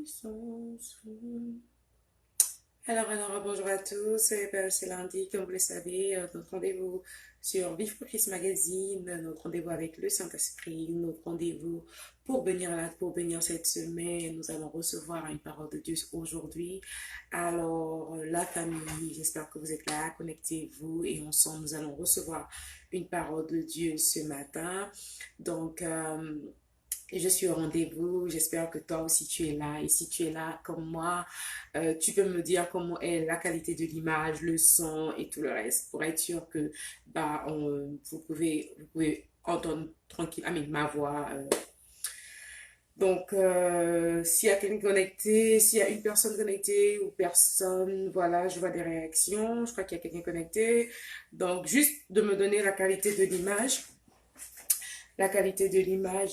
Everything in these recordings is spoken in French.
puissance. Alors, bonjour à tous. C'est lundi, comme vous le savez, notre rendez-vous sur Vive pour Christ Magazine, notre rendez-vous avec le Saint-Esprit, notre rendez-vous pour bénir cette semaine. Nous allons recevoir une parole de Dieu aujourd'hui. Alors, la famille, j'espère que vous êtes là, connectez-vous et ensemble, nous allons recevoir une parole de Dieu ce matin. Donc, et je suis au rendez-vous, j'espère que toi aussi tu es là. Et si tu es là comme moi, tu peux me dire comment est la qualité de l'image, le son et tout le reste pour être sûr que vous pouvez entendre tranquille, ma voix. S'il y a quelqu'un connecté, s'il y a une personne connectée ou personne, voilà, je vois des réactions. Je crois qu'il y a quelqu'un connecté. Donc, juste de me donner la qualité de l'image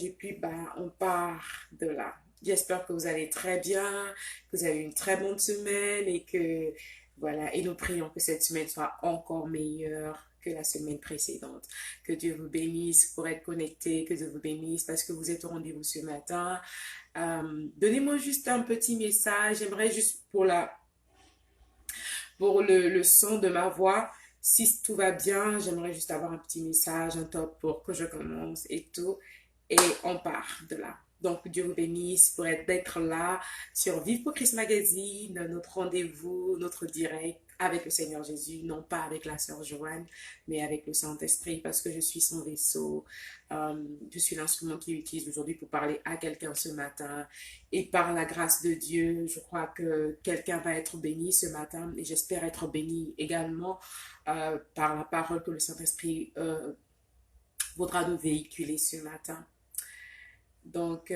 et puis on part de là. J'espère que vous allez très bien, que vous avez une très bonne semaine et que voilà, et nous prions que cette semaine soit encore meilleure que la semaine précédente. Que Dieu vous bénisse pour être connecté, que Dieu vous bénisse parce que vous êtes au rendez-vous ce matin. Donnez-moi juste un petit message, j'aimerais juste pour le son de ma voix. Si tout va bien, j'aimerais juste avoir un petit message, un top pour que je commence et tout. Et on part de là. Donc, Dieu vous bénisse pour d'être là sur Vive pour Christ Magazine, notre rendez-vous, notre direct avec le Seigneur Jésus, non pas avec la sœur Joanne, mais avec le Saint-Esprit, parce que je suis son vaisseau. Je suis l'instrument qu'il utilise aujourd'hui pour parler à quelqu'un ce matin. Et par la grâce de Dieu, je crois que quelqu'un va être béni ce matin et j'espère être béni également par la parole que le Saint-Esprit voudra nous véhiculer ce matin. Donc,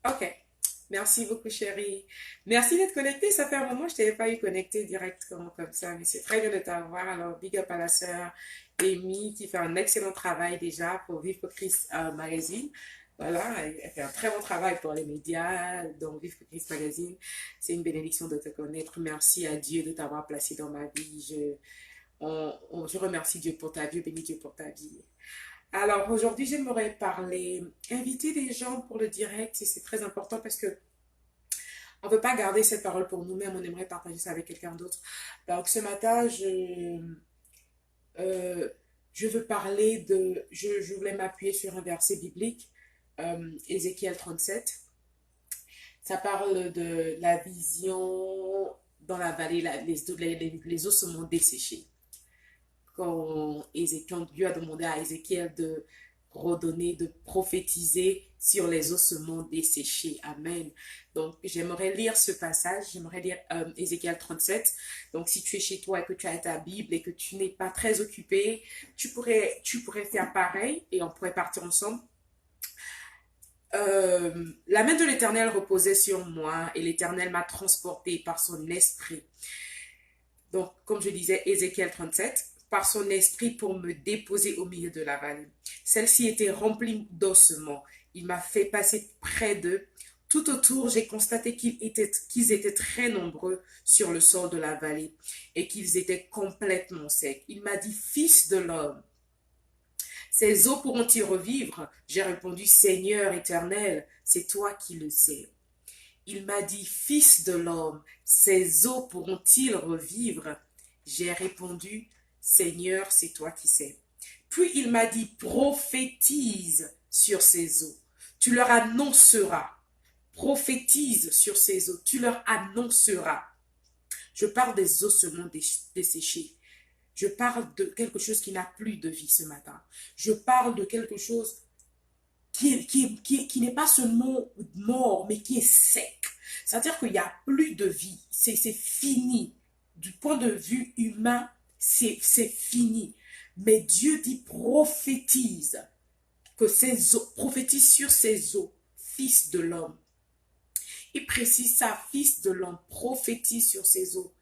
ok. Merci beaucoup, chérie. Merci d'être connectée. Ça fait un moment que je ne t'avais pas eu connectée directement comme ça, mais c'est très bien de t'avoir. Alors, big up à la sœur Amy qui fait un excellent travail déjà pour Vive pour Christ Magazine. Voilà, elle fait un très bon travail pour les médias, donc Vive pour Christ Magazine. C'est une bénédiction de te connaître. Merci à Dieu de t'avoir placé dans ma vie. Je remercie Dieu pour ta vie, bénis Dieu pour ta vie. Alors aujourd'hui, j'aimerais inviter des gens pour le direct, et c'est très important parce que on ne peut pas garder cette parole pour nous-mêmes, on aimerait partager ça avec quelqu'un d'autre. Donc ce matin, euh, je veux je voulais m'appuyer sur un verset biblique, Ézéchiel 37. Ça parle de la vision dans la vallée, les ossements desséchés. Quand Dieu a demandé à Ézéchiel de redonner, de prophétiser sur les ossements desséchés. Amen. Donc, j'aimerais lire ce passage, j'aimerais lire Ézéchiel 37. Donc, si tu es chez toi et que tu as ta Bible et que tu n'es pas très occupé, tu pourrais faire pareil et on pourrait partir ensemble. La main de l'Éternel reposait sur moi et l'Éternel m'a transporté par son esprit. Donc, comme je disais, Ézéchiel 37, par son esprit pour me déposer au milieu de la vallée. Celle-ci était remplie d'ossements. Il m'a fait passer près d'eux. Tout autour, j'ai constaté qu'ils étaient très nombreux sur le sol de la vallée et qu'ils étaient complètement secs. Il m'a dit, fils de l'homme, ces eaux pourront-ils revivre? J'ai répondu, Seigneur éternel, c'est toi qui le sais. Il m'a dit, fils de l'homme, ces eaux pourront-ils revivre? J'ai répondu, Seigneur, c'est toi qui sais. Puis il m'a dit, prophétise sur ces eaux. Tu leur annonceras. Prophétise sur ces eaux. Tu leur annonceras. Je parle des ossements desséchés. Je parle de quelque chose qui n'a plus de vie ce matin. Je parle de quelque chose qui n'est pas seulement mort, mais qui est sec. C'est-à-dire qu'il n'y a plus de vie. C'est fini. Du point de vue humain, c'est fini. Mais Dieu dit prophétise, prophétise sur ces eaux, fils de l'homme. Il précise ça, fils de l'homme, prophétise sur ces eaux.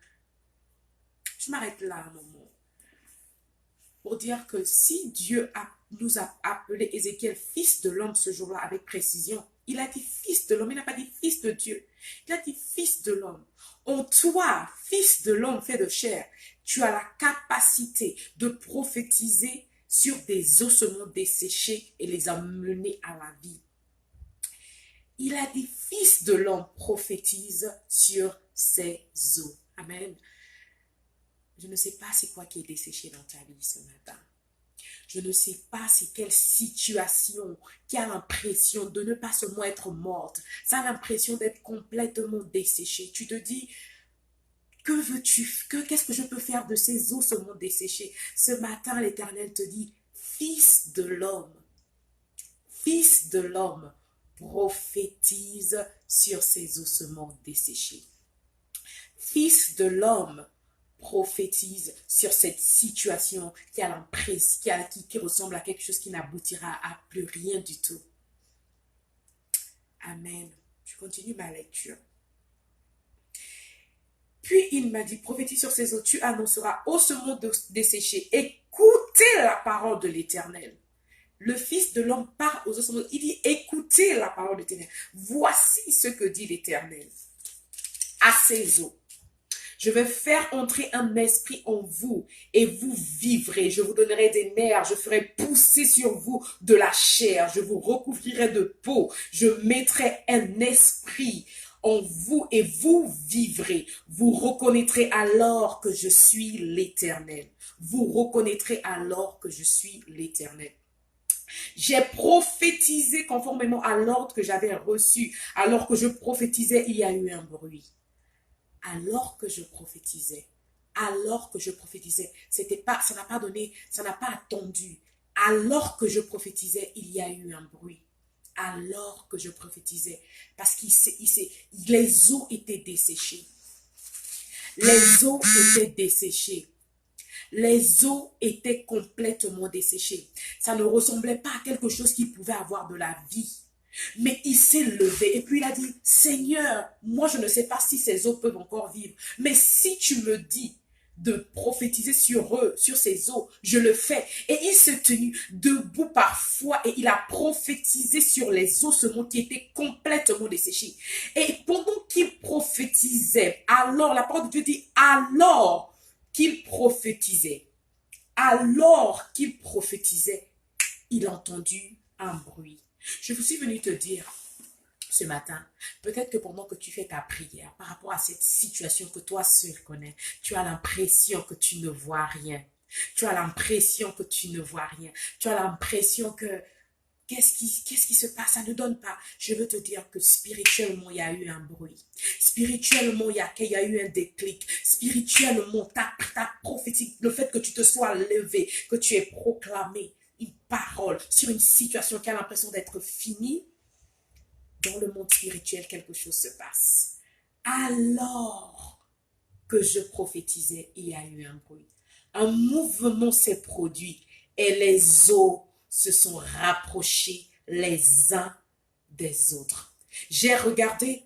Je m'arrête là un moment pour dire que si Dieu nous a appelé Ézéchiel fils de l'homme ce jour-là avec précision, il a dit fils de l'homme, il n'a pas dit fils de Dieu. Il a dit fils de l'homme. En toi, fils de l'homme fait de chair, tu as la capacité de prophétiser sur des ossements desséchés et les a menés à la vie. Il a dit, fils de l'homme, prophétise sur ces eaux. Amen. Je ne sais pas c'est quoi qui est desséché dans ta vie ce matin. Je ne sais pas c'est quelle situation qui a l'impression de ne pas seulement être morte. Ça a l'impression d'être complètement desséché. Tu te dis, que veux-tu? Qu'est-ce que je peux faire de ces ossements desséchés? Ce matin, l'Éternel te dit, fils de l'homme, prophétise sur ces ossements desséchés. Fils de l'homme, prophétise sur cette situation qui a l'impression, qui ressemble à quelque chose qui n'aboutira à plus rien du tout. Amen. Je continue ma lecture. Puis il m'a dit, prophétise sur ces eaux, tu annonceras ossements desséchés. Écoutez la parole de l'Éternel. Le Fils de l'homme parle aux ossements. Il dit, écoutez la parole de l'Éternel. Voici ce que dit l'Éternel à ces eaux. Je vais faire entrer un esprit en vous et vous vivrez. Je vous donnerai des nerfs. Je ferai pousser sur vous de la chair. Je vous recouvrirai de peau. Je mettrai un esprit en vous et vous vivrez. Vous reconnaîtrez alors que je suis l'Éternel. Vous reconnaîtrez alors que je suis l'Éternel. J'ai prophétisé conformément à l'ordre que j'avais reçu. Alors que je prophétisais, il y a eu un bruit. Alors que je prophétisais, c'était pas, ça n'a pas donné, ça n'a pas attendu. Alors que je prophétisais, il y a eu un bruit. Alors que je prophétisais, parce que les eaux étaient desséchées. Les eaux étaient desséchées. Les eaux étaient complètement desséchées. Ça ne ressemblait pas à quelque chose qui pouvait avoir de la vie. Mais il s'est levé et puis il a dit, Seigneur, moi je ne sais pas si ces eaux peuvent encore vivre. Mais si tu me dis de prophétiser sur eux, sur ces eaux, je le fais. Et il s'est tenu debout par foi et il a prophétisé sur les ossements qui étaient complètement desséchés. Et pendant qu'il prophétisait, alors la parole de Dieu dit, alors qu'il prophétisait, il a entendu un bruit. Je vous suis venue te dire ce matin, peut-être que pendant que tu fais ta prière par rapport à cette situation que toi seul connais, tu as l'impression que tu ne vois rien. Tu as l'impression que tu ne vois rien. Tu as l'impression que qu'est-ce qui se passe? Ça ne donne pas. Je veux te dire que spirituellement, il y a eu un bruit. Spirituellement, il y a eu un déclic. Spirituellement, ta prophétie, le fait que tu te sois levé, que tu aies proclamé une parole sur une situation qui a l'impression d'être finie, dans le monde spirituel, quelque chose se passe. Alors que je prophétisais, il y a eu un bruit. Un mouvement s'est produit et les eaux se sont rapprochés les uns des autres. J'ai regardé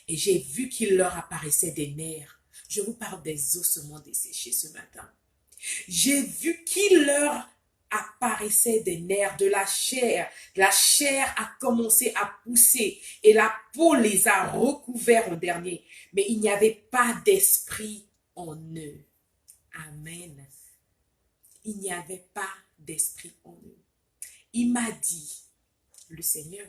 et j'ai vu qu'il leur apparaissait des nerfs. Je vous parle des ossements desséchés ce matin. J'ai vu qu'il leur apparaissait des nerfs, de la chair. La chair a commencé à pousser et la peau les a recouverts en dernier. Mais il n'y avait pas d'esprit en eux. Amen. Il n'y avait pas d'esprit en eux. Il m'a dit, le Seigneur,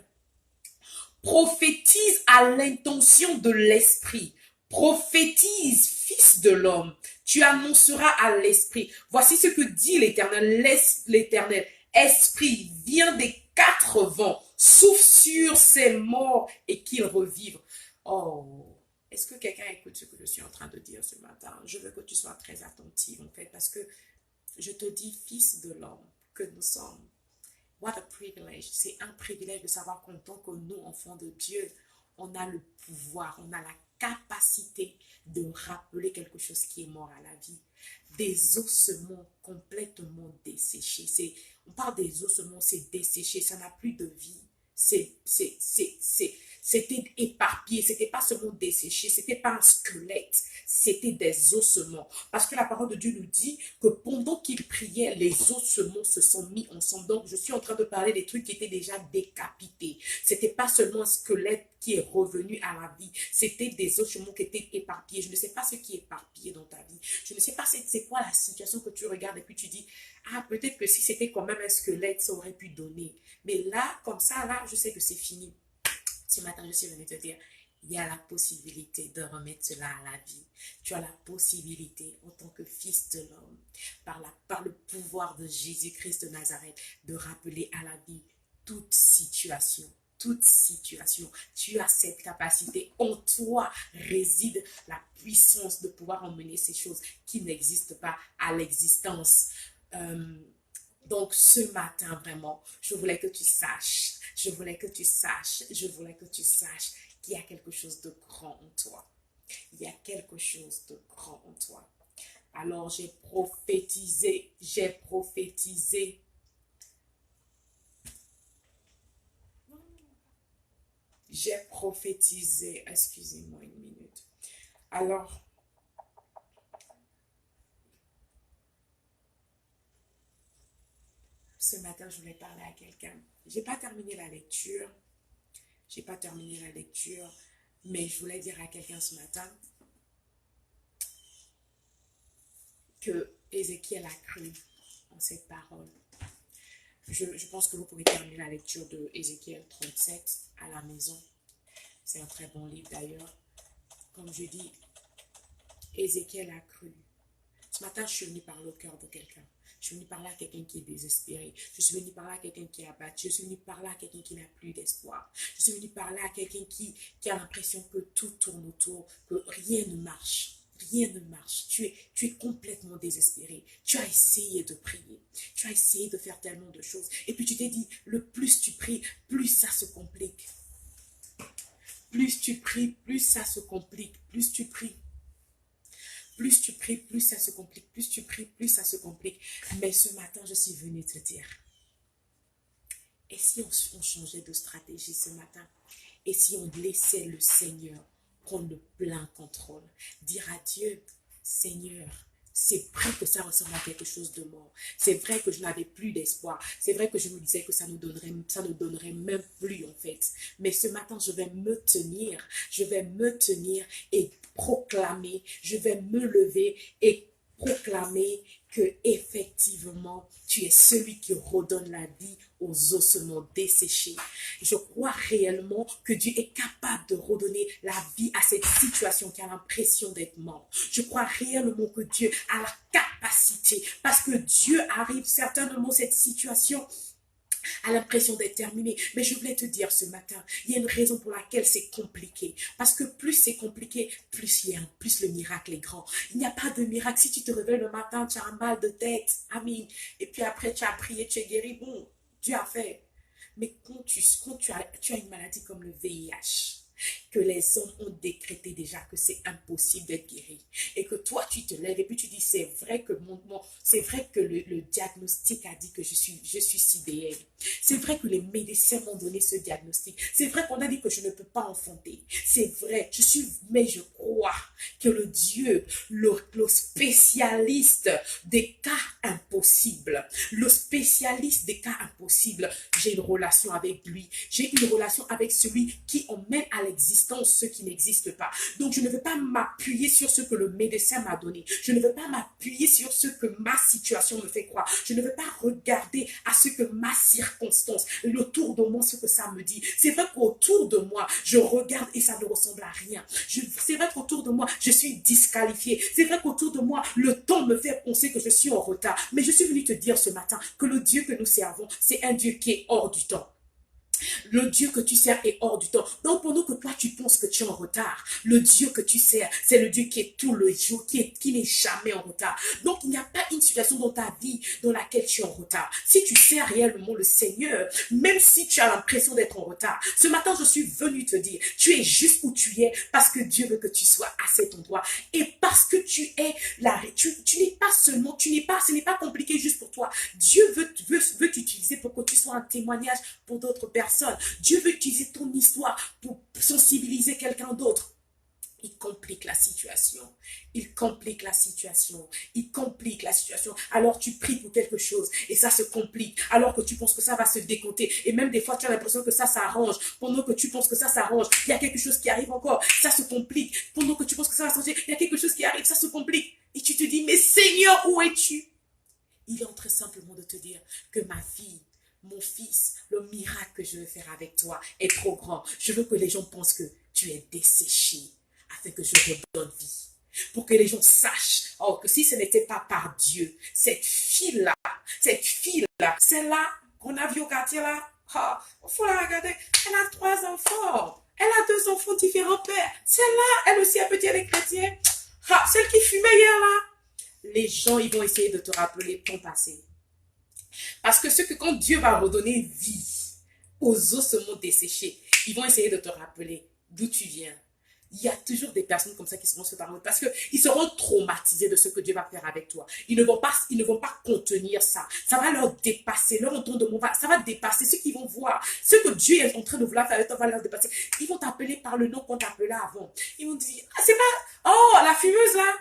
prophétise à l'intention de l'esprit. Prophétise, fils de l'homme. Tu annonceras à l'esprit. Voici ce que dit l'Éternel. L'Éternel, esprit, vient des 4 vents, souffle sur ces morts et qu'ils revivent. Oh, est-ce que quelqu'un écoute ce que je suis en train de dire ce matin? Je veux que tu sois très attentive en fait, parce que je te dis, fils de l'homme, que nous sommes. What a privilege. C'est un privilège de savoir qu'en tant que nous, enfants de Dieu, on a le pouvoir, on a la capacité de rappeler quelque chose qui est mort à la vie. Des ossements complètement desséchés. On parle des ossements, c'est desséché, ça n'a plus de vie. C'était éparpillé, c'était pas seulement desséché, c'était pas un squelette, c'était des ossements. Parce que la parole de Dieu nous dit que pendant qu'il priait, les ossements se sont mis ensemble. Donc, je suis en train de parler des trucs qui étaient déjà décapités. C'était pas seulement un squelette qui est revenu à la vie, c'était des ossements qui étaient éparpillés. Je ne sais pas ce qui est éparpillé dans ta vie. Je ne sais pas c'est quoi la situation que tu regardes et puis tu dis, ah, peut-être que si c'était quand même un squelette, ça aurait pu donner. Mais là, comme ça, là, je sais que c'est fini. Ce matin, je suis venue te dire, il y a la possibilité de remettre cela à la vie. Tu as la possibilité, en tant que fils de l'homme, par le pouvoir de Jésus-Christ de Nazareth, de rappeler à la vie toute situation. Toute situation. Tu as cette capacité. En toi réside la puissance de pouvoir emmener ces choses qui n'existent pas à l'existence. Donc, ce matin, vraiment, je voulais que tu saches, qu'il y a quelque chose de grand en toi. Il y a quelque chose de grand en toi. Alors, j'ai prophétisé. Excusez-moi une minute. Alors, ce matin, je voulais parler à quelqu'un. J'ai pas terminé la lecture, mais je voulais dire à quelqu'un ce matin que Ézéchiel a cru en cette parole. Je pense que vous pouvez terminer la lecture de Ézéchiel 37 à la maison. C'est un très bon livre d'ailleurs. Comme je dis, Ézéchiel a cru. Ce matin, je suis venue parler au cœur de quelqu'un. Je suis venue parler à quelqu'un qui est désespéré. Je suis venue parler à quelqu'un qui est abattu. Je suis venue parler à quelqu'un qui n'a plus d'espoir. Je suis venue parler à quelqu'un qui a l'impression que tout tourne autour, que rien ne marche. Rien ne marche. Tu es complètement désespéré. Tu as essayé de prier. Tu as essayé de faire tellement de choses. Et puis tu t'es dit, le plus tu pries, plus ça se complique. Plus tu pries, plus ça se complique. Plus tu pries, plus ça se complique. Plus tu pries, plus ça se complique. Mais ce matin, je suis venue te dire, et si on changeait de stratégie ce matin? Et si on laissait le Seigneur prendre le plein contrôle? Dire à Dieu, Seigneur, c'est vrai que ça ressemble à quelque chose de mort. C'est vrai que je n'avais plus d'espoir. C'est vrai que je me disais que ça ne donnerait même plus en fait. Mais ce matin, je vais me tenir et proclamer. Je vais me lever et proclamer que effectivement tu es celui qui redonne la vie aux ossements desséchés. Je crois réellement que Dieu est capable de redonner la vie à cette situation qui a l'impression d'être morte. Je crois réellement que Dieu a la capacité, parce que Dieu arrive certainement cette situation à l'impression d'être terminé. Mais je voulais te dire ce matin, il y a une raison pour laquelle c'est compliqué. Parce que plus c'est compliqué, plus le miracle est grand. Il n'y a pas de miracle. Si tu te réveilles le matin, tu as un mal de tête, amen. Et puis après, tu as prié, tu es guéri, bon, Dieu a fait. Mais quand tu as une maladie comme le VIH, que les hommes ont décrété déjà que c'est impossible d'être guéri, et que toi tu te lèves et puis tu dis c'est vrai que c'est vrai que le diagnostic a dit que je suis sidéenne, c'est vrai que les médecins m'ont donné ce diagnostic, c'est vrai qu'on a dit que je ne peux pas enfanter, c'est vrai, mais je crois que le Dieu, le spécialiste des cas impossibles, j'ai une relation avec lui, j'ai une relation avec celui qui emmène à l'existence ce qui n'existe pas. Donc je ne veux pas m'appuyer sur ce que le médecin m'a donné, je ne veux pas m'appuyer sur ce que ma situation me fait croire, je ne veux pas regarder à ce que ma circonstance, autour de moi, ce que ça me dit. C'est vrai qu'autour de moi, je regarde et ça ne ressemble à rien. C'est vrai qu'autour de moi, je suis disqualifiée. C'est vrai qu'autour de moi, le temps me fait penser que je suis en retard. Mais je suis venue te dire ce matin que le Dieu que nous servons, c'est un Dieu qui est hors du temps. Le Dieu que tu sers est hors du temps. Donc pendant que toi tu penses que tu es en retard, le Dieu que tu sers, c'est le Dieu qui est tout le jour, qui n'est jamais en retard. Donc il n'y a pas une situation dans ta vie dans laquelle tu es en retard. Si tu sers réellement le Seigneur, même si tu as l'impression d'être en retard, ce matin je suis venue te dire, tu es juste où tu es parce que Dieu veut que tu sois à cet endroit. Et parce que tu es là, tu n'es pas seulement, ce n'est pas compliqué juste pour toi. Dieu veut t'utiliser pour que tu sois un témoignage pour d'autres personnes. Dieu veut utiliser ton histoire pour sensibiliser quelqu'un d'autre. Il complique la situation. Il complique la situation. Il complique la situation. Alors tu pries pour quelque chose et ça se complique. Alors que tu penses que ça va se décompter. Et même des fois, tu as l'impression que ça s'arrange. Pendant que tu penses que ça s'arrange, il y a quelque chose qui arrive encore. Ça se complique. Pendant que tu penses que ça va changer, il y a quelque chose qui arrive, ça se complique. Et tu te dis, mais Seigneur, où es-tu? Il est en train simplement de te dire que ma fille, mon fils, le miracle que je veux faire avec toi est trop grand. Je veux que les gens pensent que tu es desséché afin que je redonne vie. Pour que les gens sachent que si ce n'était pas par Dieu, cette fille-là, celle-là qu'on a vue au quartier là, il faut la regarder, elle a 3 enfants. Elle a 2 enfants différents pères. Celle-là, elle aussi, elle peut dire les chrétiens. Celle qui fumait hier là. Les gens, ils vont essayer de te rappeler ton passé. Parce que quand Dieu va redonner vie aux ossements desséchés, ils vont essayer de te rappeler d'où tu viens. Il y a toujours des personnes comme ça qui seront sur ta route parce qu'ils seront traumatisés de ce que Dieu va faire avec toi. Ils ne vont pas contenir ça. Ça va leur dépasser. Leur entendement ça va dépasser ce qu'ils vont voir. Ce que Dieu est en train de vouloir faire avec toi va leur dépasser. Ils vont t'appeler par le nom qu'on t'appelait avant. Ils vont te dire, c'est pas, la fumeuse là.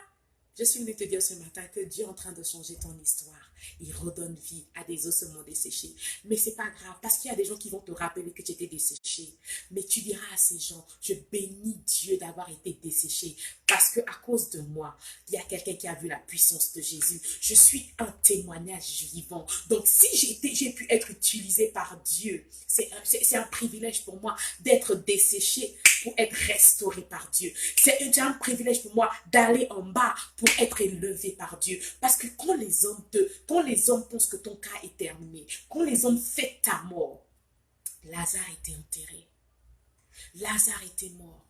Je suis venue te dire ce matin que Dieu est en train de changer ton histoire. Il redonne vie à des ossements desséchés. Mais c'est pas grave, parce qu'il y a des gens qui vont te rappeler que tu étais desséché. Mais tu diras à ces gens, je bénis Dieu d'avoir été desséché. Parce que à cause de moi, il y a quelqu'un qui a vu la puissance de Jésus. Je suis un témoignage vivant. Donc si j'ai pu être utilisé par Dieu, c'est un privilège pour moi d'être desséché pour être restauré par Dieu. C'est un privilège pour moi d'aller en bas pour être élevé par Dieu. Parce que quand les hommes pensent que ton cas est terminé, quand les hommes fêtent ta mort, Lazare était enterré. Lazare était mort.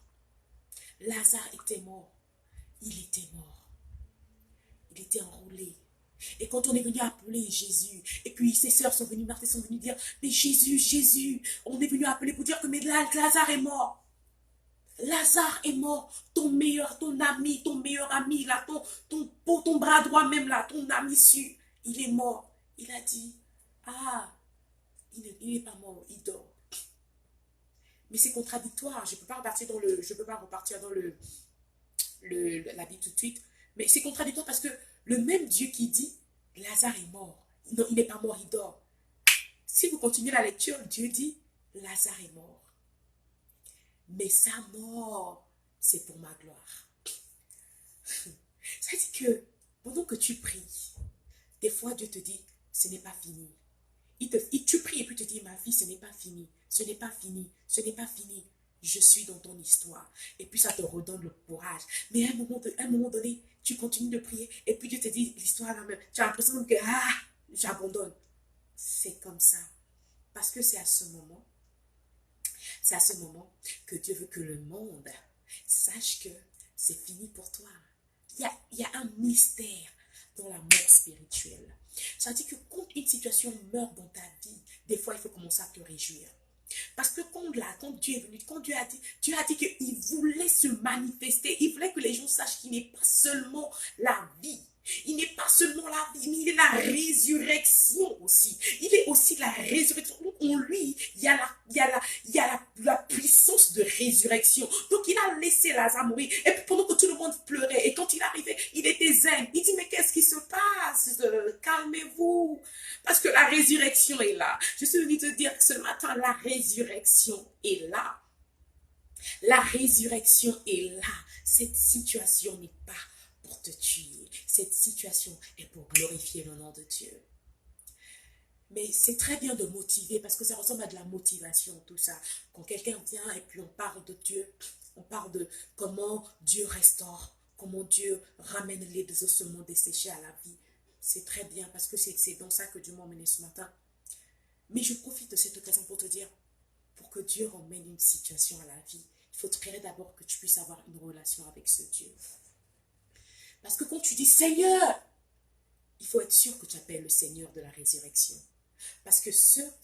Lazare était mort. Il était mort. Il était enroulé. Et quand on est venu appeler Jésus, et puis ses sœurs sont venues, Marthe sont venues dire, mais Jésus, on est venu appeler pour dire que mais Lazare est mort. Lazare est mort, ton meilleur ami, là, ton bras droit même là, ton ami sûr, il est mort. Il a dit, il n'est pas mort, il dort. Mais c'est contradictoire, je ne peux pas repartir dans la Bible tout de suite, mais c'est contradictoire parce que le même Dieu qui dit, Lazare est mort, non, il n'est pas mort, il dort. Si vous continuez la lecture, Dieu dit, Lazare est mort. Mais sa mort, c'est pour ma gloire. Ça dit que pendant que tu pries, des fois Dieu te dit, ce n'est pas fini. Tu pries et puis te dit, ma vie, ce n'est pas fini. Ce n'est pas fini. Ce n'est pas fini. Je suis dans ton histoire. Et puis ça te redonne le courage. Mais à un moment donné, tu continues de prier et puis Dieu te dit, l'histoire là même. Tu as l'impression que, j'abandonne. C'est comme ça. Parce que c'est à ce moment que Dieu veut que le monde sache que c'est fini pour toi. Il y a un mystère dans la mort spirituelle. Ça dit que quand une situation meurt dans ta vie, des fois il faut commencer à te réjouir. Parce que quand Dieu est venu, quand Dieu a dit qu'il voulait se manifester, il voulait que les gens sachent qu'il n'est pas seulement la vie. Il n'est pas seulement la vie, mais il est la résurrection aussi. Il est aussi la résurrection. Donc en lui, il y a la puissance de résurrection. Donc il a laissé Lazare mourir. Et puis pendant que tout le monde pleurait, et quand il arrivait, il était zen. Il dit, mais qu'est-ce qui se passe? Calmez-vous. Parce que la résurrection est là. Je suis venue te dire que ce matin, la résurrection est là. La résurrection est là. Cette situation n'est pas pour te tuer. Cette situation est pour glorifier le nom de Dieu. Mais c'est très bien de motiver parce que ça ressemble à de la motivation, tout ça. Quand quelqu'un vient et puis on parle de Dieu, on parle de comment Dieu restaure, comment Dieu ramène les ossements desséchés à la vie. C'est très bien parce que c'est dans ça que Dieu m'a emmené ce matin. Mais je profite de cette occasion pour te dire, pour que Dieu ramène une situation à la vie, il faudrait d'abord que tu puisses avoir une relation avec ce Dieu. Parce que quand tu dis Seigneur, il faut être sûr que tu appelles le Seigneur de la résurrection. Parce que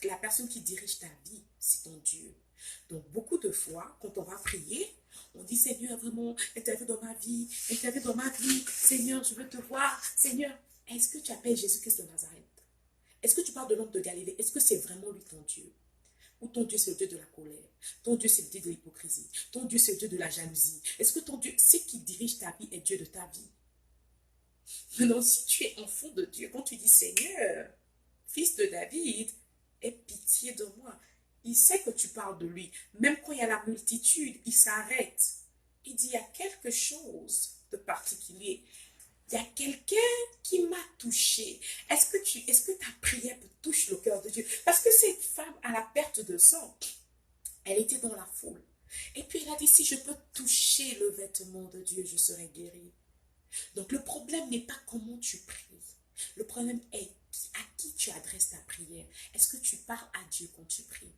la personne qui dirige ta vie, c'est ton Dieu. Donc beaucoup de fois, quand on va prier, on dit Seigneur, vraiment, interviens dans ma vie, Seigneur, je veux te voir. Seigneur, est-ce que tu appelles Jésus-Christ de Nazareth? Est-ce que tu parles de l'homme de Galilée? Est-ce que c'est vraiment lui ton Dieu? Ou ton Dieu, c'est le Dieu de la colère? Ton Dieu, c'est le Dieu de l'hypocrisie? Ton Dieu, c'est le Dieu de la jalousie? Est-ce que ton Dieu, ce qui dirige ta vie, est Dieu de ta vie? Maintenant, si tu es enfant de Dieu, quand tu dis Seigneur, fils de David, aie pitié de moi. Il sait que tu parles de lui. Même quand il y a la multitude, il s'arrête. Il dit, il y a quelque chose de particulier. Il y a quelqu'un qui m'a touché. Est-ce que ta prière touche le cœur de Dieu? Parce que cette femme, à la perte de sang, elle était dans la foule. Et puis elle a dit, si je peux toucher le vêtement de Dieu, je serai guérie. Donc le problème n'est pas comment tu pries. Le problème est à qui tu adresses ta prière. Est-ce que tu parles à Dieu quand tu pries?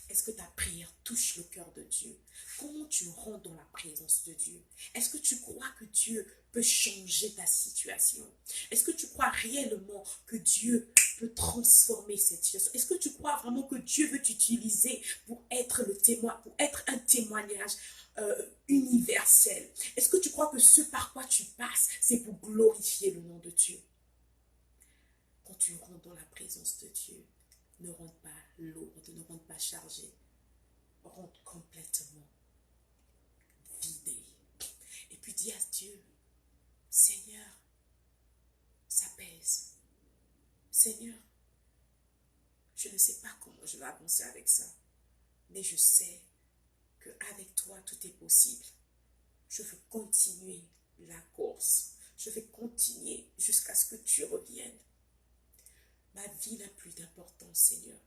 Est-ce que ta prière touche le cœur de Dieu? Comment tu rentres dans la présence de Dieu? Est-ce que tu crois que Dieu peut changer ta situation? Est-ce que tu crois réellement que Dieu peut transformer cette situation? Est-ce que tu crois vraiment que Dieu veut t'utiliser pour être le témoin, pour être un témoignage universel? Est-ce que tu crois que ce par quoi tu passes, c'est pour glorifier le nom de Dieu? Quand tu rentres dans la présence de Dieu, ne rentre pas lourde, ne rentre pas chargée. Rentre complètement vidé. Et puis dis à Dieu, Seigneur, ça pèse. Seigneur, je ne sais pas comment je vais avancer avec ça. Mais je sais qu'avec toi, tout est possible. Je veux continuer la course. Je vais continuer jusqu'à ce que tu reviennes. Ma vie n'a plus d'importance, Seigneur.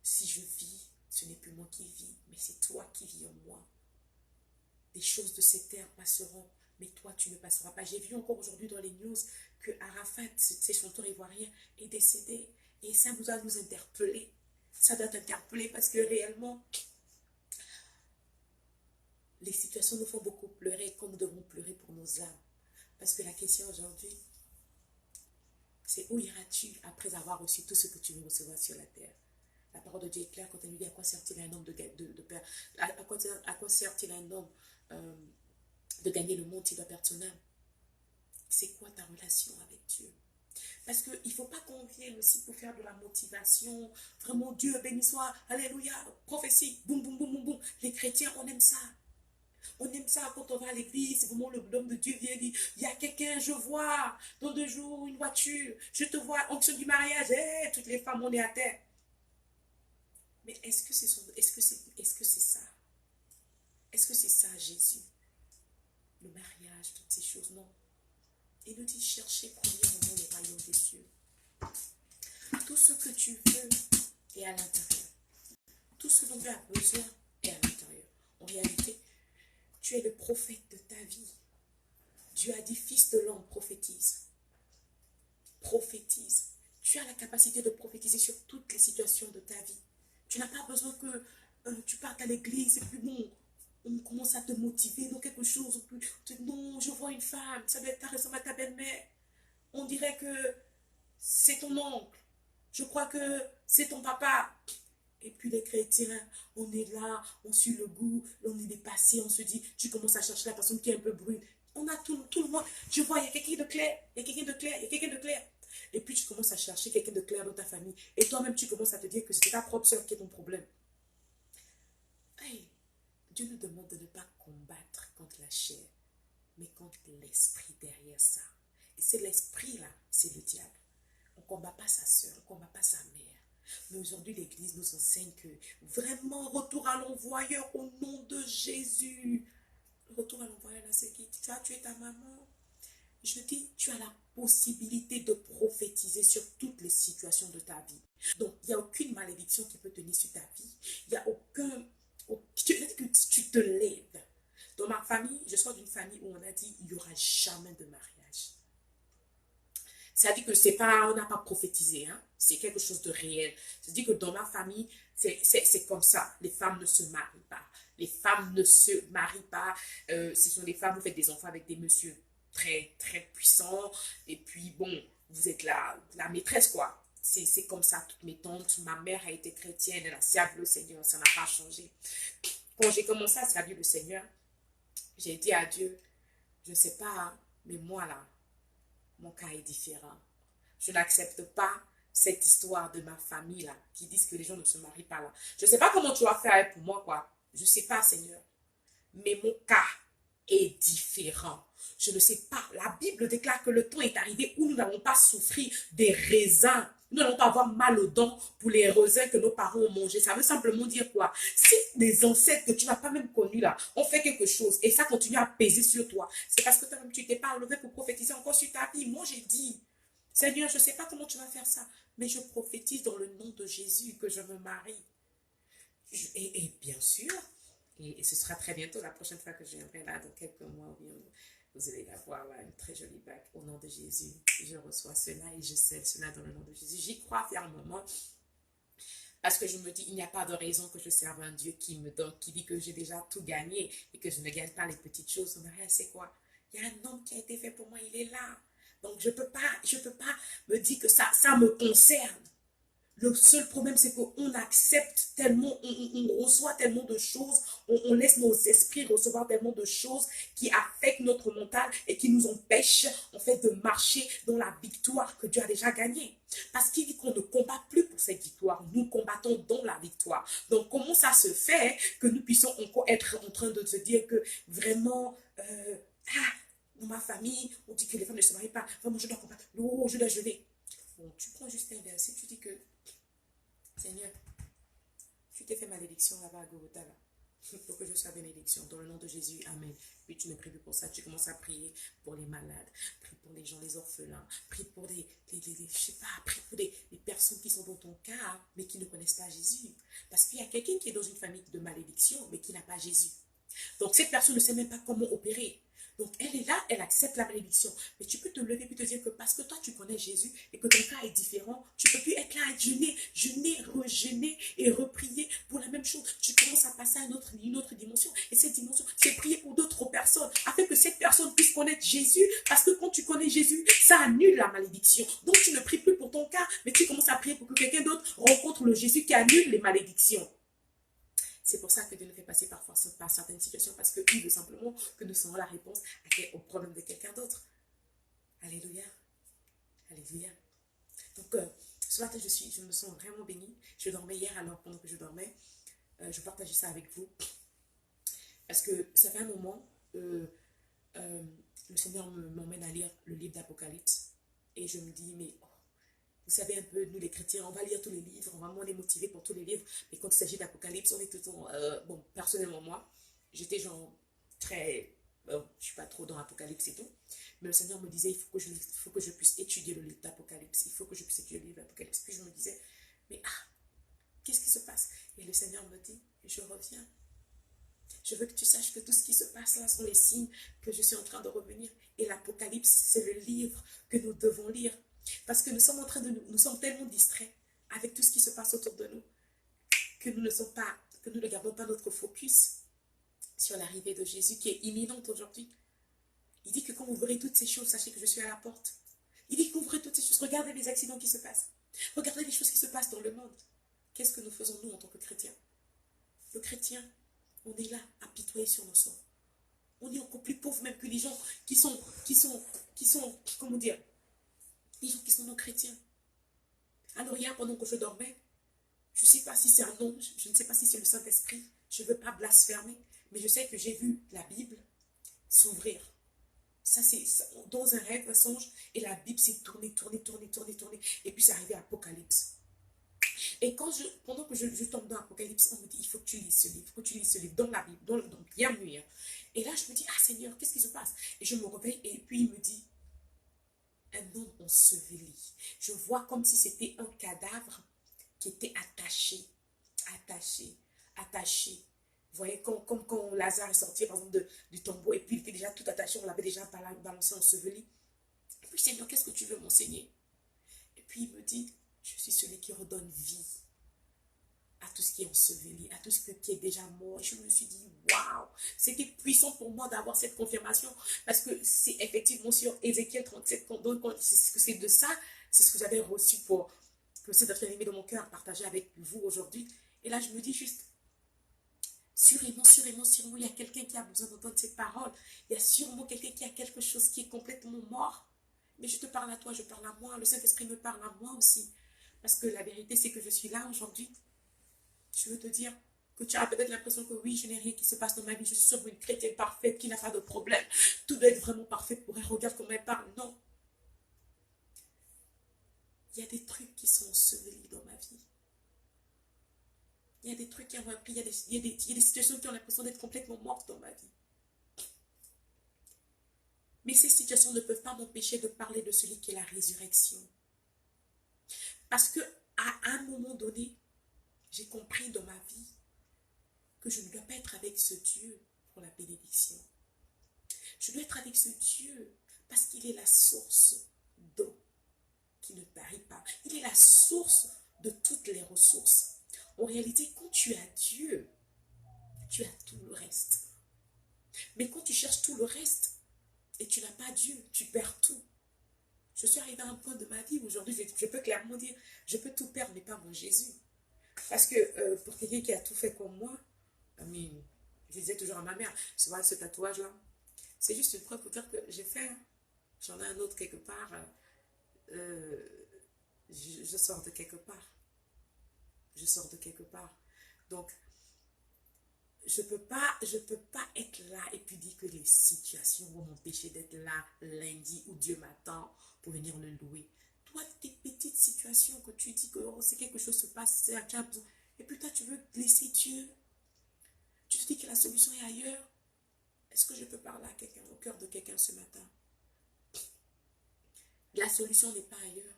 Si je vis, ce n'est plus moi qui vis, mais c'est toi qui vis en moi. Des choses de cette terre passeront, mais toi, tu ne passeras pas. J'ai vu encore aujourd'hui dans les news que Arafat, ces chanteurs ivoiriens, est décédé. Et ça doit nous interpeller. Ça doit t'interpeller parce que réellement, les situations nous font beaucoup pleurer comme nous devons pleurer pour nos âmes. Parce que la question aujourd'hui, c'est où iras-tu après avoir reçu tout ce que tu veux recevoir sur la terre? La parole de Dieu est claire quand elle nous dit à quoi sert-il un homme à quoi sert-il un homme de gagner le monde s'il doit perdre son âme? C'est quoi ta relation avec Dieu? Parce qu'il ne faut pas qu'on vienne aussi pour faire de la motivation. Vraiment, Dieu béni soit, alléluia, prophétie, boum, boum, boum, boum, boum. Les chrétiens, on aime ça. On aime ça quand on va à l'église, vraiment l'homme de Dieu vient dire, il y a quelqu'un, je vois, dans 2 jours, une voiture, je te vois, onction du mariage, hey, toutes les femmes, on est à terre. Mais est-ce que c'est ça? Est-ce que c'est ça Jésus? Le mariage, toutes ces choses, non. Il nous dit, cherchez premièrement le royaume des cieux. Tout ce que tu veux est à l'intérieur. Tout ce dont tu as besoin est à l'intérieur. En réalité, tu es le prophète de ta vie. Dieu a dit, fils de l'homme, prophétise. Prophétise. Tu as la capacité de prophétiser sur toutes les situations de ta vie. Tu n'as pas besoin que tu partes à l'église et puis bon, on commence à te motiver dans quelque chose. Non, je vois une femme, ça doit être ta ressemble à ta belle-mère. On dirait que c'est ton oncle. Je crois que c'est ton papa. Et puis les chrétiens, on est là, on suit le goût, on est dépassé, on se dit, tu commences à chercher la personne qui est un peu brune. On a tout le monde. Je vois, il y a quelqu'un de clair, il y a quelqu'un de clair, il y a quelqu'un de clair. Et puis tu commences à chercher quelqu'un de clair dans ta famille. Et toi-même, tu commences à te dire que c'est ta propre soeur qui est ton problème. Hey, Dieu nous demande de ne pas combattre contre la chair, mais contre l'esprit derrière ça. Et c'est l'esprit là, c'est le diable. On ne combat pas sa soeur, on ne combat pas sa mère. Mais aujourd'hui, l'Église nous enseigne que vraiment, retour à l'envoyeur au nom de Jésus. Retour à l'envoyeur, là, c'est qui? Tu as tué ta maman. Je dis, tu as la possibilité de prophétiser sur toutes les situations de ta vie. Donc, il n'y a aucune malédiction qui peut tenir sur ta vie. Il n'y a aucun... Tu dis que tu te lèves. Dans ma famille, je sors d'une famille où on a dit, il n'y aura jamais de mariage. Ça dit que c'est pas, on n'a pas prophétisé, hein? C'est quelque chose de réel. Ça dit que dans ma famille, c'est comme ça. Les femmes ne se marient pas. Les femmes ne se marient pas. Ce sont des femmes, vous faites des enfants avec des messieurs très, très puissants. Et puis, bon, vous êtes la maîtresse, quoi. C'est comme ça, toutes mes tantes. Ma mère a été chrétienne, elle a servi le Seigneur, ça n'a pas changé. Quand j'ai commencé à servir le Seigneur, j'ai dit à Dieu, je ne sais pas, mais moi, là, mon cas est différent. Je n'accepte pas cette histoire de ma famille là, qui disent que les gens ne se marient pas là. Je ne sais pas comment tu vas faire pour moi, quoi. Je ne sais pas, Seigneur. Mais mon cas est différent. Je ne sais pas. La Bible déclare que le temps est arrivé où nous n'allons pas souffrir des raisins. Nous n'allons pas avoir mal aux dents pour les raisins que nos parents ont mangés. Ça veut simplement dire quoi? Si les ancêtres que tu n'as pas même connus là ont fait quelque chose et ça continue à peser sur toi, c'est parce que toi-même tu t'es pas levé pour prophétiser encore sur ta vie. Moi j'ai dit, Seigneur, je ne sais pas comment tu vas faire ça, mais je prophétise dans le nom de Jésus que je me marie. Et bien sûr, et ce sera très bientôt, la prochaine fois que je viendrai là, dans quelques mois, vous allez avoir là une très jolie bague au nom de Jésus. Je reçois cela et je scelle cela dans le nom de Jésus. J'y crois fermement parce que je me dis, il n'y a pas de raison que je serve un Dieu qui me donne, qui dit que j'ai déjà tout gagné et que je ne gagne pas les petites choses. Mais rien, c'est quoi? Il y a un homme qui a été fait pour moi, il est là. Donc je peux pas me dire que ça me concerne. Le seul problème, c'est qu'on accepte tellement, on reçoit tellement de choses, on laisse nos esprits recevoir tellement de choses qui affectent notre mental et qui nous empêchent, en fait, de marcher dans la victoire que Dieu a déjà gagnée. Parce qu'il dit qu'on ne combat plus pour cette victoire, nous combattons dans la victoire. Donc, comment ça se fait que nous puissions encore être en train de se dire que vraiment, dans ma famille, on dit que les femmes ne se marient pas, vraiment, je dois combattre, non, je dois jeûner. Bon, tu prends juste un verset, tu dis que Seigneur, tu t'es fait malédiction là-bas à Golgotha, là. Il faut que je sois bénédiction. Dans le nom de Jésus, Amen. Puis tu ne pries plus pour ça. Tu commences à prier pour les malades. Prie pour les gens, les orphelins. Prie pour je sais pas, prie pour des personnes qui sont dans ton cas, mais qui ne connaissent pas Jésus. Parce qu'il y a quelqu'un qui est dans une famille de malédiction, mais qui n'a pas Jésus. Donc cette personne ne sait même pas comment opérer. Donc elle est là, elle accepte la bénédiction. Mais tu peux te lever et te dire que parce que toi tu connais Jésus et que ton cas est différent, tu ne peux plus être là à jeûner, rejeûner et reprier pour la même chose. Tu commences à passer à une autre dimension. Et cette dimension, c'est prier pour d'autres personnes afin que cette personne puisse connaître Jésus. Parce que quand tu connais Jésus, ça annule la malédiction. Donc tu ne pries plus pour ton cas, mais tu commences à prier pour que quelqu'un d'autre rencontre le Jésus qui annule les malédictions. C'est pour ça que Dieu nous fait passer parfois par certaines situations parce qu'il veut simplement que nous soyons la réponse au problème de quelqu'un d'autre. Alléluia. Alléluia. Donc, ce matin, je me sens vraiment bénie. Je dormais hier, alors pendant que je dormais, je partageais ça avec vous. Parce que ça fait un moment, le Seigneur m'emmène à lire le livre d'Apocalypse. Et je me dis, mais vous savez un peu, nous les chrétiens, on va lire tous les livres, on est motivé pour tous les livres, mais quand il s'agit d'Apocalypse, on est tout le temps... bon, personnellement, moi, j'étais genre très... je ne suis pas trop dans l'Apocalypse et tout, mais le Seigneur me disait, il faut que je puisse étudier le livre d'Apocalypse, il faut que je puisse étudier le livre d'Apocalypse. Puis je me disais, mais qu'est-ce qui se passe? Et le Seigneur me dit, je reviens. Je veux que tu saches que tout ce qui se passe là sont les signes que je suis en train de revenir. Et l'Apocalypse, c'est le livre que nous devons lire. Parce que nous sommes tellement distraits avec tout ce qui se passe autour de nous que nous ne gardons pas notre focus sur l'arrivée de Jésus qui est imminente aujourd'hui. Il dit que quand vous verrez toutes ces choses, sachez que je suis à la porte. Il dit que vous verrez toutes ces choses. Regardez les accidents qui se passent. Regardez les choses qui se passent dans le monde. Qu'est-ce que nous faisons nous en tant que chrétiens? Le chrétien, on est là à pitoyer sur nos sorts. On est encore plus pauvres même que les gens qui sont, comment dire, les gens qui sont non chrétiens. Alors hier, pendant que je dormais, je ne sais pas si c'est un nom, je ne sais pas si c'est le Saint-Esprit, je ne veux pas blasphémer, mais je sais que j'ai vu la Bible s'ouvrir. Ça, c'est dans un rêve, un songe, et la Bible s'est tournée, et puis c'est arrivé à Apocalypse. Et pendant que je tombe dans l'Apocalypse, on me dit, il faut que tu lises ce livre, dans la Bible, donc bien mûr. Et là, je me dis, Seigneur, qu'est-ce qui se passe? Et je me réveille, et puis il me dit, un homme enseveli. Je vois comme si c'était un cadavre qui était attaché. Vous voyez, comme quand Lazare est sorti, par exemple, du tombeau, et puis il était déjà tout attaché, on l'avait déjà balancé, enseveli. Et puis, Seigneur, qu'est-ce que tu veux m'enseigner? Et puis, il me dit, je suis celui qui redonne vie à tout ce qui est enseveli, à tout ce qui est déjà mort. Et je me suis dit, waouh, c'était puissant pour moi d'avoir cette confirmation, parce que c'est effectivement sur Ézéchiel 37, donc c'est de ça, c'est ce que j'avais reçu pour que cet être-aimé de mon cœur partager avec vous aujourd'hui. Et là, je me dis juste, sûrement, il y a quelqu'un qui a besoin d'entendre cette parole. Il y a sûrement quelqu'un qui a quelque chose qui est complètement mort. Mais je te parle à toi, je parle à moi, le Saint-Esprit me parle à moi aussi. Parce que la vérité, c'est que je suis là aujourd'hui. Je veux te dire que tu as peut-être l'impression que oui, je n'ai rien qui se passe dans ma vie. Je suis sûrement une chrétienne parfaite qui n'a pas de problème. Tout doit être vraiment parfait pour elle. Regarde comment elle parle. Non. Il y a des trucs qui sont ensevelis dans ma vie. Il y a des trucs qui ont repris. Il y a des situations qui ont l'impression d'être complètement mortes dans ma vie. Mais ces situations ne peuvent pas m'empêcher de parler de celui qui est la résurrection. Parce que à un moment donné, j'ai compris dans ma vie que je ne dois pas être avec ce Dieu pour la bénédiction. Je dois être avec ce Dieu parce qu'il est la source d'eau qui ne tarit pas. Il est la source de toutes les ressources. En réalité, quand tu as Dieu, tu as tout le reste. Mais quand tu cherches tout le reste et tu n'as pas Dieu, tu perds tout. Je suis arrivée à un point de ma vie où aujourd'hui, je peux clairement dire, je peux tout perdre, mais pas mon Jésus. Parce que pour quelqu'un qui a tout fait comme moi, je disais toujours à ma mère, tu vois, ce tatouage-là, c'est juste une preuve pour dire que j'ai fait, j'en ai un autre quelque part, je sors de quelque part. Je sors de quelque part. Donc, je peux pas être là et puis dire que les situations vont m'empêcher d'être là lundi où Dieu m'attend pour venir le louer. Toi, tes petites situations que tu dis que oh, c'est quelque chose se passe, c'est un besoin, et puis toi, tu veux laisser Dieu. Tu te dis que la solution est ailleurs. Est-ce que je peux parler à quelqu'un, au cœur de quelqu'un ce matin? La solution n'est pas ailleurs.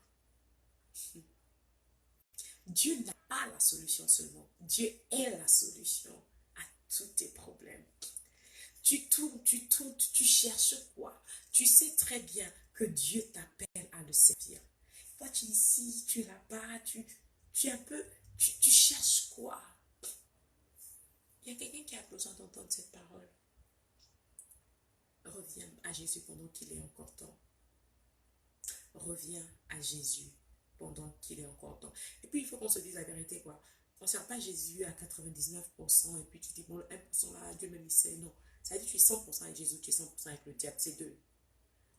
Dieu n'a pas la solution seulement. Dieu est la solution à tous tes problèmes. Tu tournes, tu cherches quoi? Tu sais très bien que Dieu t'appelle à le servir. Toi, tu es ici, tu es là-bas, tu es un peu, tu cherches quoi? Il y a quelqu'un qui a besoin d'entendre cette parole. Reviens à Jésus pendant qu'il est encore temps. Reviens à Jésus pendant qu'il est encore temps. Et puis, il faut qu'on se dise la vérité, quoi. On ne sert pas Jésus à 99% et puis tu dis, bon, le 1% là, Dieu me dit c'est non. Ça veut dire que tu es 100% avec Jésus, tu es 100% avec le diable, c'est deux.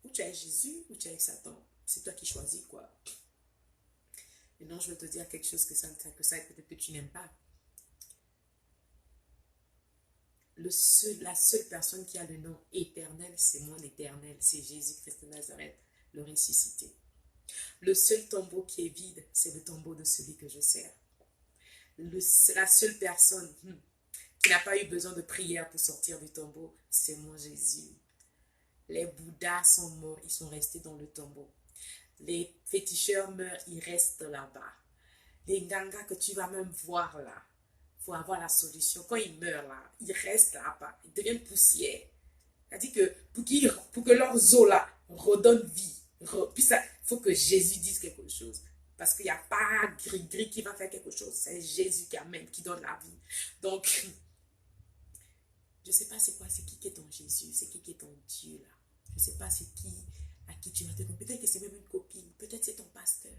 Ou tu es avec Jésus, ou tu es avec Satan. C'est toi qui choisis, quoi. Et non, je veux te dire quelque chose que ça peut-être que tu n'aimes pas. La seule personne qui a le nom éternel, c'est mon éternel, c'est Jésus-Christ de Nazareth, le ressuscité. Le seul tombeau qui est vide, c'est le tombeau de celui que je sers. La seule personne qui n'a pas eu besoin de prière pour sortir du tombeau, c'est mon Jésus. Les Bouddhas sont morts, ils sont restés dans le tombeau. Les féticheurs meurent, ils restent là-bas. Les Ngangas que tu vas même voir là, pour avoir la solution. Quand ils meurent là, ils restent là-bas, ils deviennent poussière. C'est-à-dire que pour que leurs os là redonnent vie, puis ça, il faut que Jésus dise quelque chose. Parce qu'il n'y a pas gris qui va faire quelque chose. C'est Jésus qui amène, qui donne la vie. Donc, je ne sais pas c'est quoi, c'est qui est ton Jésus, c'est qui est ton Dieu là. Je ne sais pas c'est qui, à qui tu vas te donner. Peut-être que c'est même une copine, peut-être c'est ton pasteur.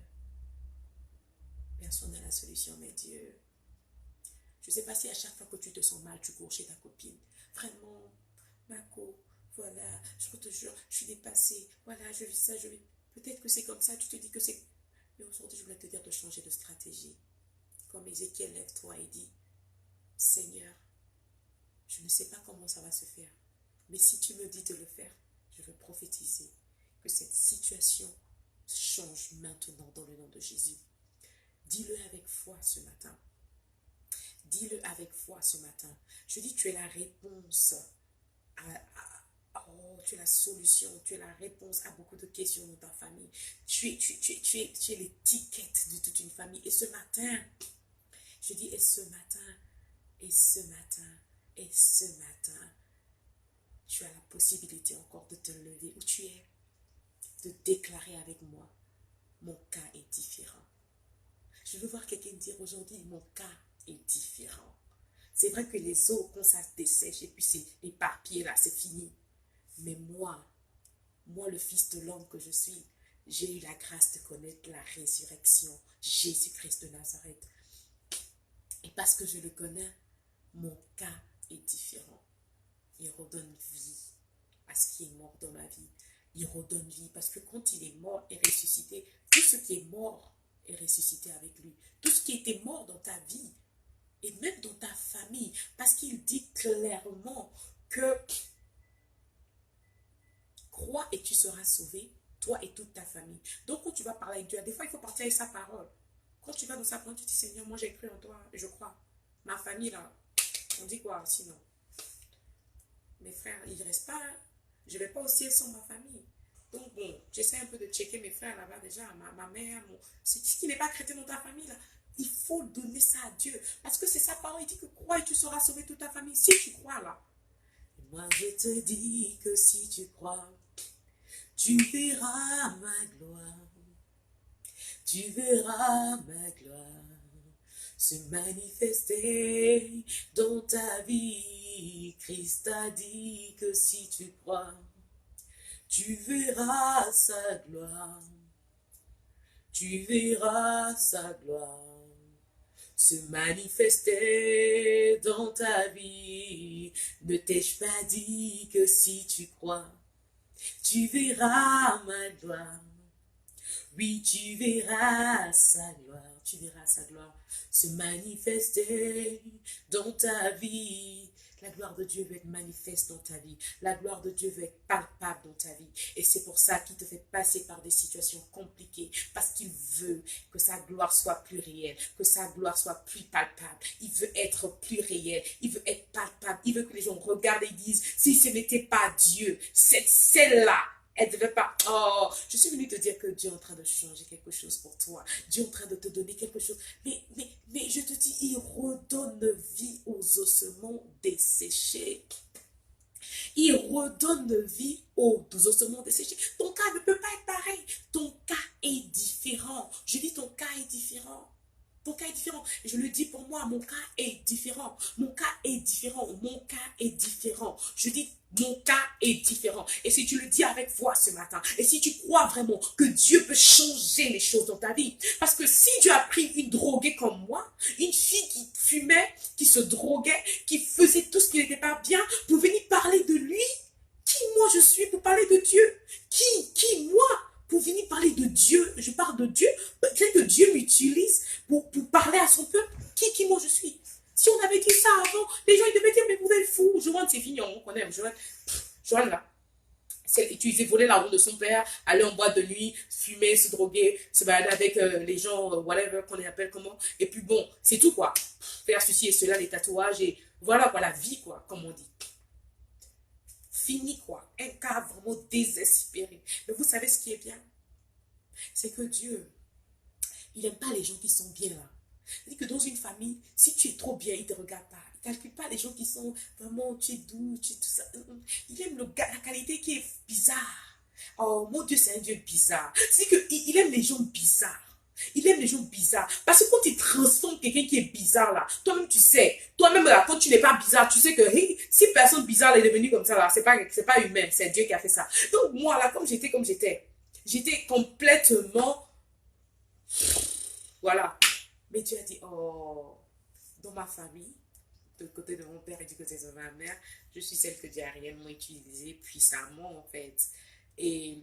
Personne n'a la solution, mais Dieu. Je ne sais pas si à chaque fois que tu te sens mal, tu cours chez ta copine. Vraiment, Marco, voilà, je te jure, je suis dépassée. Voilà, je vis ça, je vis. Peut-être que c'est comme ça, tu te dis que c'est. Mais aujourd'hui, je voulais te dire de changer de stratégie. Comme Ézéchiel, lève-toi et dit, Seigneur, je ne sais pas comment ça va se faire. Mais si tu me dis de le faire, je veux prophétiser que cette situation change maintenant dans le nom de Jésus. Dis-le avec foi ce matin. Dis-le avec foi ce matin. Je dis, tu es la réponse tu es la solution, tu es la réponse à beaucoup de questions dans ta famille. Tu es l'étiquette de toute une famille. Et ce matin, je dis, et ce matin, tu as la possibilité encore de te lever où tu es, de déclarer avec moi, mon cas est différent. Je veux voir quelqu'un dire aujourd'hui, mon cas est différent. C'est vrai que les eaux, quand ça se dessèche et puis c'est éparpillé là, c'est fini. Mais moi, le fils de l'homme que je suis, j'ai eu la grâce de connaître la résurrection, Jésus-Christ de Nazareth. Et parce que je le connais, mon cas est différent. Il redonne vie à ce qui est mort dans ma vie. Il redonne vie parce que quand il est mort et ressuscité, tout ce qui est mort est ressuscité avec lui. Tout ce qui était mort dans ta vie, et même dans ta famille, parce qu'il dit clairement que crois et tu seras sauvé, toi et toute ta famille. Donc quand tu vas parler avec Dieu, des fois il faut partir avec sa parole. Quand tu vas dans sa parole, tu dis Seigneur, moi j'ai cru en toi, je crois. Ma famille là, on dit quoi sinon? Mes frères, ils ne restent pas, je ne vais pas au ciel sans ma famille. Donc bon, j'essaie un peu de checker mes frères là-bas déjà, ma mère, c'est ce qui n'est pas chrétien dans ta famille là. Il faut donner ça à Dieu. Parce que c'est sa parole, il dit que crois et tu seras sauvé toute ta famille. Si tu crois là. Moi je te dis que si tu crois, tu verras ma gloire. Tu verras ma gloire se manifester dans ta vie. Christ a dit que si tu crois, tu verras sa gloire. Tu verras sa gloire se manifester dans ta vie. Ne t'ai-je pas dit que si tu crois, tu verras ma gloire. Oui, tu verras sa gloire. Tu verras sa gloire se manifester dans ta vie. La gloire de Dieu veut être manifeste dans ta vie. La gloire de Dieu veut être palpable dans ta vie. Et c'est pour ça qu'il te fait passer par des situations compliquées. Parce qu'il veut que sa gloire soit plus réelle. Que sa gloire soit plus palpable. Il veut être plus réel. Il veut être palpable. Il veut que les gens regardent et disent, si ce n'était pas Dieu, cette celle-là, elle ne devait pas... Oh, je suis venue te dire que Dieu est en train de changer quelque chose pour toi. Dieu est en train de te donner quelque chose. Mais je te dis, il redonne vie aux ossements desséchés. Il redonne vie aux ossements desséchés. Ton cas ne peut pas être pareil. Ton cas est différent. Je dis ton cas est différent. Ton cas est différent. Je le dis pour moi, mon cas est différent. Mon cas est différent. Mon cas est différent. Je dis, mon cas est différent. Et si tu le dis avec foi ce matin, et si tu crois vraiment que Dieu peut changer les choses dans ta vie, parce que si Dieu a pris une droguée comme moi, une fille qui fumait, qui se droguait, qui faisait tout ce qui n'était pas bien, pour venir parler de lui, qui moi je suis pour parler de Dieu? Qui moi pour venir parler de Dieu? Je parle de Dieu, peut-être que Dieu m'utilise pour parler à son peuple. Qui moi je suis? Si on avait dit ça avant, les gens ils devaient dire, mais vous êtes fous. Joanne, c'est fini, on connaît. Joanne là, c'est utiliser, voler la roue de son père, aller en boîte de nuit, fumer, se droguer, se balader avec les gens, whatever, qu'on les appelle comment. Et puis bon, c'est tout quoi. Faire ceci et cela, les tatouages, et voilà quoi, la vie quoi, comme on dit. Fini quoi, un cas vraiment désespéré. Mais vous savez ce qui est bien? C'est que Dieu, il n'aime pas les gens qui sont bien là. C'est-à-dire que dans une famille, si tu es trop bien, il ne te regarde pas. Il ne calcule pas les gens qui sont vraiment, tu es doux, tu es tout ça. Il aime la qualité qui est bizarre. Oh mon Dieu, c'est un Dieu bizarre. C'est-à-dire qu'il aime les gens bizarres. Il aime les gens bizarres. Parce que quand tu transformes quelqu'un qui est bizarre là, toi-même tu sais, toi-même là, quand tu n'es pas bizarre, tu sais que hey, si personne bizarre est devenue comme ça là, c'est pas humain, c'est Dieu qui a fait ça. Donc moi là, comme j'étais, j'étais complètement, voilà. Mais Dieu a dit, oh, dans ma famille, du côté de mon père et du côté de ma mère, je suis celle que Dieu a réellement utilisée puissamment en fait. Et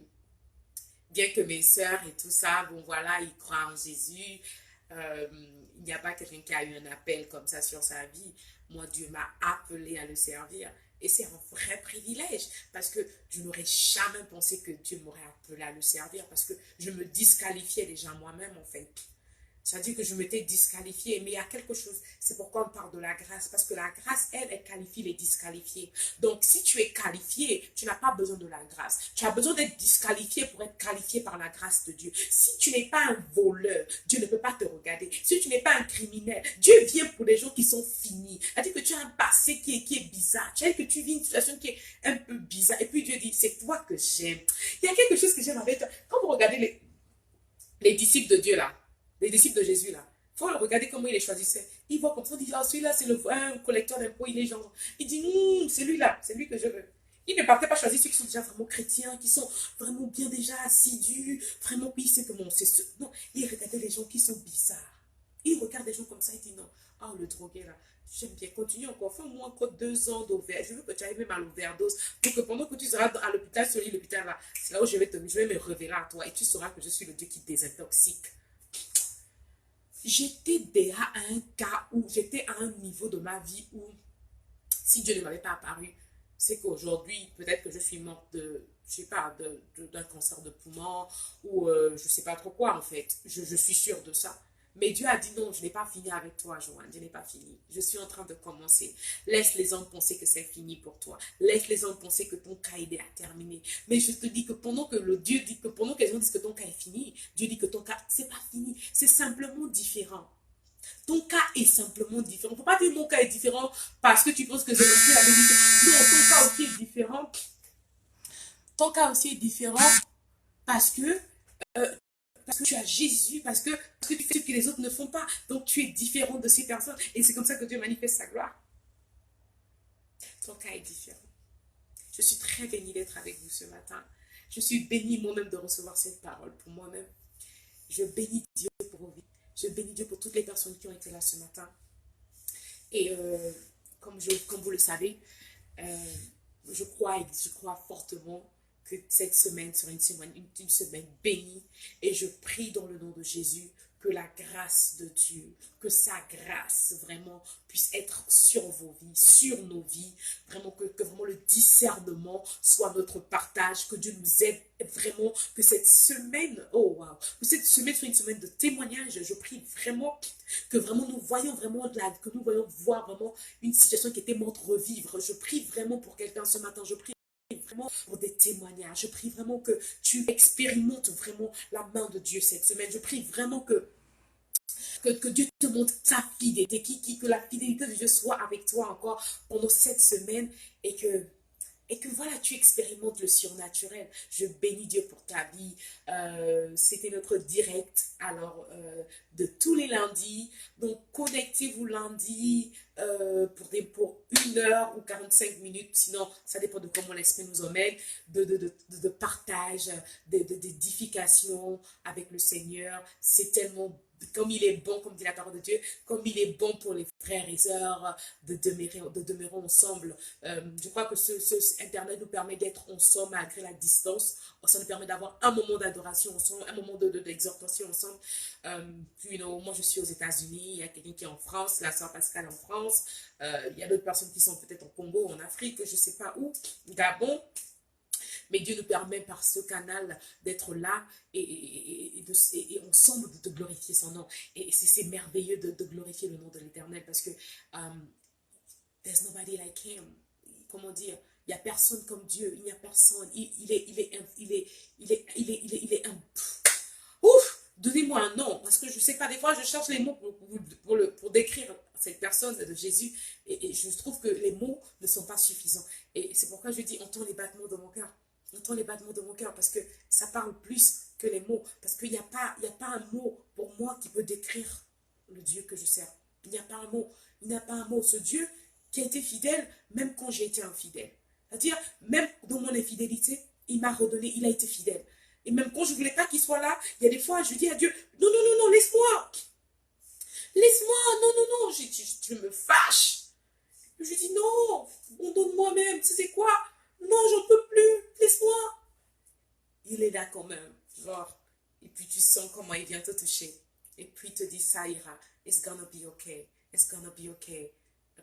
bien que mes sœurs et tout ça, bon voilà, ils croient en Jésus, il n'y a pas quelqu'un qui a eu un appel comme ça sur sa vie. Moi, Dieu m'a appelé à le servir. Et c'est un vrai privilège parce que je n'aurais jamais pensé que Dieu m'aurait appelé à le servir parce que je me disqualifiais déjà moi-même en fait. C'est-à-dire que je m'étais disqualifiée, mais il y a quelque chose, c'est pourquoi on parle de la grâce, parce que la grâce, elle qualifie les disqualifiés. Donc, si tu es qualifié, tu n'as pas besoin de la grâce. Tu as besoin d'être disqualifié pour être qualifié par la grâce de Dieu. Si tu n'es pas un voleur, Dieu ne peut pas te regarder. Si tu n'es pas un criminel, Dieu vient pour les gens qui sont finis. C'est-à-dire que tu as un passé qui est bizarre. C'est-à-dire que tu vis une situation qui est un peu bizarre. Et puis Dieu dit, c'est toi que j'aime. Il y a quelque chose que j'aime avec toi. Quand vous regardez les disciples de Dieu là, les disciples de Jésus là, il faut regarder comment il les choisissait. Il voit comme ça, il dit, ah, celui-là c'est un collecteur d'impôts, il est genre. Il dit, celui-là, c'est lui que je veux. Il ne partait pas choisir ceux qui sont déjà vraiment chrétiens, qui sont vraiment bien déjà assidus, vraiment, puis il sait que bon, c'est ce. Non, il regardait les gens qui sont bizarres. Il regarde les gens comme ça, il dit non, ah, le drogué là, j'aime bien, continue encore, fais au moins encore 2 ans d'overdose. Je veux que tu ailles même à l'overdose, pour que pendant que tu seras à l'hôpital, sur l'hôpital là, c'est là où je vais me révéler à toi et tu sauras que je suis le Dieu qui désintoxique. j'étais déjà à un cas où j'étais à un niveau de ma vie où si Dieu ne m'avait pas apparu, c'est qu'aujourd'hui, peut-être que je suis morte de, je sais pas, d'un cancer de poumon ou je sais pas trop quoi en fait. Je suis sûre de ça. Mais Dieu a dit non, je n'ai pas fini avec toi, Joanne, je n'ai pas fini. Je suis en train de commencer. Laisse les hommes penser que c'est fini pour toi. Laisse les hommes penser que ton cas est déjà terminé. Mais je te dis que pendant que le Dieu dit que pendant que les gens disent que ton cas est fini, Dieu dit que ton cas, c'est pas fini, c'est simplement différent. Ton cas est simplement différent. Il ne faut pas dire mon cas est différent parce que tu penses que c'est aussi la vérité. Non, ton cas aussi est différent. Ton cas aussi est différent parce que, parce que tu as Jésus, parce que tu fais ce que les autres ne font pas. Donc tu es différent de ces personnes. Et c'est comme ça que Dieu manifeste sa gloire. Ton cas est différent. Je suis très bénie d'être avec vous ce matin. Je suis bénie moi-même de recevoir cette parole pour moi-même. Je bénis Dieu pour vos vies. Je bénis Dieu pour toutes les personnes qui ont été là ce matin. Et comme vous le savez, je crois fortement que cette semaine sera une semaine bénie. Et je prie dans le nom de Jésus que la grâce de Dieu, que sa grâce vraiment puisse être sur vos vies, sur nos vies. Vraiment que vraiment le discernement soit notre partage, que Dieu nous aide vraiment, que cette semaine, oh wow, que cette semaine soit une semaine de témoignage. Je prie vraiment que vraiment nous voyons vraiment que nous voyons voir vraiment une situation qui était morte revivre. Je prie vraiment pour quelqu'un ce matin, je prie vraiment pour des témoignages. Je prie vraiment que tu expérimentes vraiment la main de Dieu cette semaine. Je prie vraiment que Dieu te montre sa fidélité, que la fidélité de Dieu soit avec toi encore pendant cette semaine et que voilà, tu expérimentes le surnaturel. Je bénis Dieu pour ta vie. C'était notre direct alors de tous les lundis. Donc connectez-vous lundi pour 1 heure ou 45 minutes. Sinon, ça dépend de comment l'Esprit nous emmène. De partage, d'édification avec le Seigneur. C'est tellement comme il est bon, comme dit la parole de Dieu, comme il est bon pour les frères et sœurs de demeurer ensemble. Je crois que Internet nous permet d'être ensemble malgré la distance. Ça nous permet d'avoir un moment d'adoration ensemble, un moment d'exhortation ensemble. Moi, je suis aux États-Unis, il y a quelqu'un qui est en France, la sœur Pascal en France. Il y a d'autres personnes qui sont peut-être au Congo, en Afrique, je ne sais pas où, Gabon. Mais Dieu nous permet par ce canal d'être là et ensemble de glorifier son nom. Et c'est merveilleux de glorifier le nom de l'Éternel parce que there's nobody like him. Comment dire? Il n'y a personne comme Dieu. Il n'y a personne. Il est un... Ouf! Donnez-moi un nom, parce que je ne sais pas, des fois je cherche les mots pour décrire cette personne de Jésus, et je trouve que les mots ne sont pas suffisants. Et c'est pourquoi je dis, entends les battements de mon cœur. Entends les battements de mon cœur, parce que ça parle plus que les mots. Parce qu'il n'y a pas un mot pour moi qui peut décrire le Dieu que je sers. Il n'y a pas un mot. Il n'y a pas un mot. Ce Dieu qui a été fidèle, même quand j'ai été infidèle. C'est-à-dire, même dans mon infidélité, il m'a redonné, il a été fidèle. Et même quand je ne voulais pas qu'il soit là, il y a des fois, je dis à Dieu, non, non, non, non, laisse-moi. Laisse-moi, non, non, non, tu me fâches. Je dis, non, donne-moi même, tu sais quoi? Non, j'en peux plus, laisse-moi. Il est là quand même, genre. Et puis tu sens comment il vient te toucher. Et puis il te dit, ça ira. It's gonna be okay. It's gonna be okay.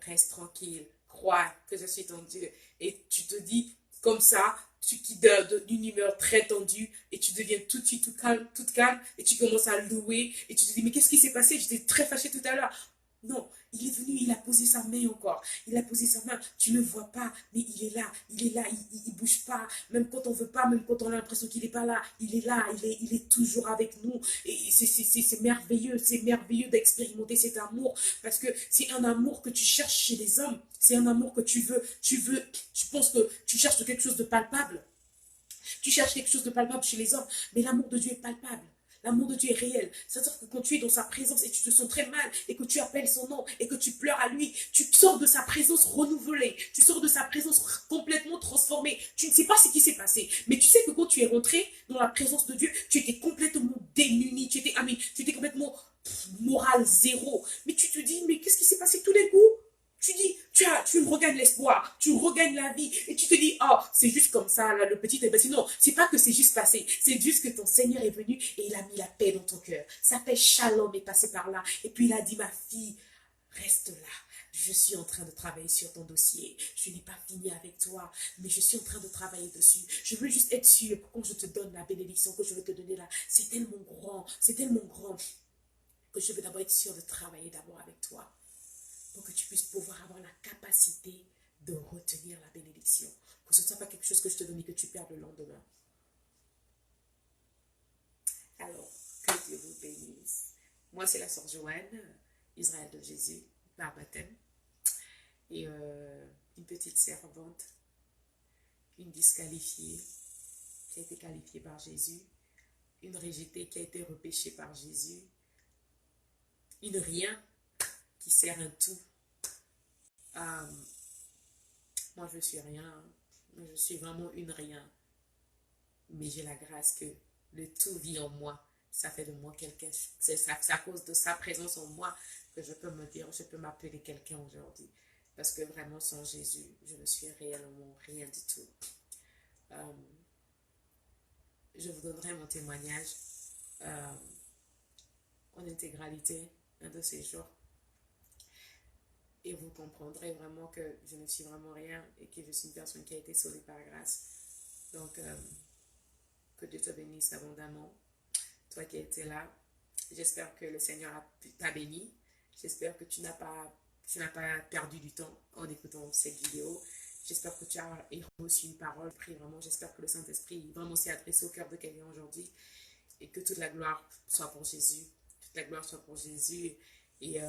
Reste tranquille. Crois que je suis ton Dieu. Et tu te dis, comme ça, tu quittes d'une humeur très tendue et tu deviens tout de suite toute calme et tu commences à louer et tu te dis, mais qu'est-ce qui s'est passé? J'étais très fâchée tout à l'heure. Non, il est venu, il a posé sa main encore. Il a posé sa main. Tu ne le vois pas, mais il est là. Il est là, il bouge pas. Même quand on veut pas, même quand on a l'impression qu'il n'est pas là, il est là. Il est toujours avec nous. Et c'est merveilleux. C'est merveilleux d'expérimenter cet amour. Parce que c'est un amour que tu cherches chez les hommes. C'est un amour que tu penses que tu cherches quelque chose de palpable. Tu cherches quelque chose de palpable chez les hommes. Mais l'amour de Dieu est palpable. L'amour de Dieu est réel. C'est-à-dire que quand tu es dans sa présence et tu te sens très mal et que tu appelles son nom et que tu pleures à lui, tu sors de sa présence renouvelée. Tu sors de sa présence complètement transformée. Tu ne sais pas ce qui s'est passé. Mais tu sais que quand tu es rentré dans la présence de Dieu, tu étais complètement démuni. Tu étais complètement moral zéro. Mais tu te dis, mais qu'est-ce qui s'est passé tous les coups? Tu tu regagnes l'espoir, tu regagnes la vie et tu te dis, oh, c'est juste comme ça, là, le petit est passé. Non, c'est pas que c'est juste passé, c'est juste que ton Seigneur est venu et il a mis la paix dans ton cœur. Sa paix shalom est passée par là et puis il a dit, ma fille, reste là. Je suis en train de travailler sur ton dossier. Je n'ai pas fini avec toi, mais je suis en train de travailler dessus. Je veux juste être sûre que quand je te donne la bénédiction que je veux te donner là, c'est tellement grand que je veux d'abord être sûre de travailler d'abord avec toi pour que tu puisses pouvoir avoir la capacité de retenir la bénédiction. Que ce ne soit pas quelque chose que je te donne et que tu perds le lendemain. Alors, que Dieu vous bénisse. Moi, c'est la sœur Joanne, Israël de Jésus, par baptême. Et une petite servante, une disqualifiée qui a été qualifiée par Jésus, une rejetée qui a été repêchée par Jésus, une rien qui sert un tout. Moi, je suis rien, je suis vraiment une rien, mais j'ai la grâce que le tout vit en moi. Ça fait de moi quelqu'un, c'est à cause de sa présence en moi que je peux me dire, je peux m'appeler quelqu'un aujourd'hui. Parce que vraiment, sans Jésus, je ne suis réellement rien du tout. Je vous donnerai mon témoignage en intégralité un de ces jours. Et vous comprendrez vraiment que je ne suis vraiment rien et que je suis une personne qui a été sauvée par grâce. Donc, que Dieu te bénisse abondamment. Toi qui étais là, j'espère que le Seigneur t'a béni. J'espère que tu n'as pas perdu du temps en écoutant cette vidéo. J'espère que tu as reçu une parole. Prie vraiment. J'espère que le Saint-Esprit vraiment s'est adressé au cœur de quelqu'un aujourd'hui et que toute la gloire soit pour Jésus. Toute la gloire soit pour Jésus. Et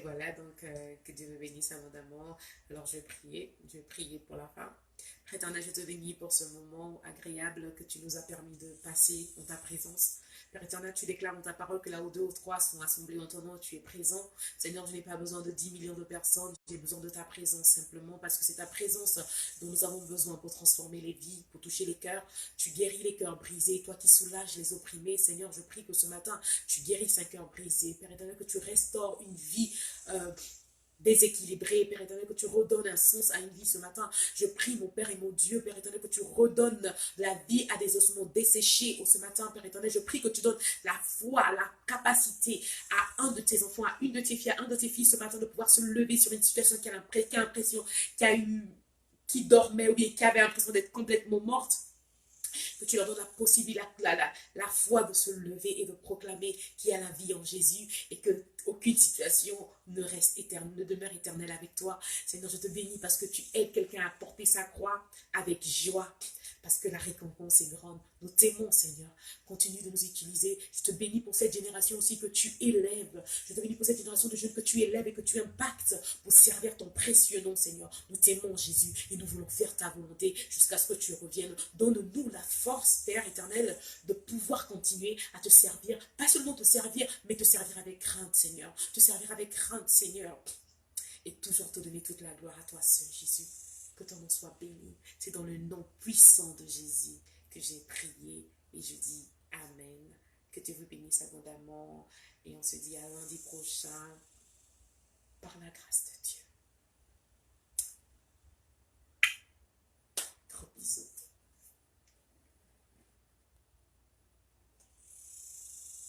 voilà, donc que Dieu me bénisse abondamment. Alors je vais prier pour la fin. Père éternel, je te bénis pour ce moment agréable que tu nous as permis de passer en ta présence. Père éternel, tu déclares dans ta parole que là où deux ou trois sont assemblés en ton nom, tu es présent. Seigneur, je n'ai pas besoin de 10 millions de personnes, j'ai besoin de ta présence simplement parce que c'est ta présence dont nous avons besoin pour transformer les vies, pour toucher les cœurs. Tu guéris les cœurs brisés, toi qui soulages les opprimés. Seigneur, je prie que ce matin, tu guérisses un cœur brisé. Père éternel, que tu restaures une vie déséquilibré, Père éternel, que tu redonnes un sens à une vie ce matin. Je prie, mon Père et mon Dieu, Père éternel, que tu redonnes la vie à des ossements desséchés ce matin, Père éternel. Je prie que tu donnes la foi, la capacité à un de tes enfants, à une de tes filles, à un de tes filles ce matin de pouvoir se lever sur une situation qui a l'impression, qui dormait ou bien qui avait l'impression d'être complètement morte. Que tu leur donnes la possibilité, la foi de se lever et de proclamer qu'il y a la vie en Jésus et que aucune situation ne demeure éternelle avec toi. Seigneur, je te bénis parce que tu aides quelqu'un à porter sa croix avec joie. Parce que la récompense est grande. Nous t'aimons, Seigneur. Continue de nous utiliser. Je te bénis pour cette génération aussi que tu élèves. Je te bénis pour cette génération de jeunes que tu élèves et que tu impactes pour servir ton précieux nom, Seigneur. Nous t'aimons, Jésus, et nous voulons faire ta volonté jusqu'à ce que tu reviennes. Donne-nous la force, Père éternel, de pouvoir continuer à te servir. Pas seulement te servir, mais te servir avec crainte, Seigneur. Te servir avec crainte, Seigneur. Et toujours te donner toute la gloire à toi seul, Jésus. Que ton nom soit béni. C'est dans le nom puissant de Jésus que j'ai prié et je dis Amen. Que Dieu vous bénisse abondamment et on se dit à lundi prochain par la grâce de Dieu. Gros bisous.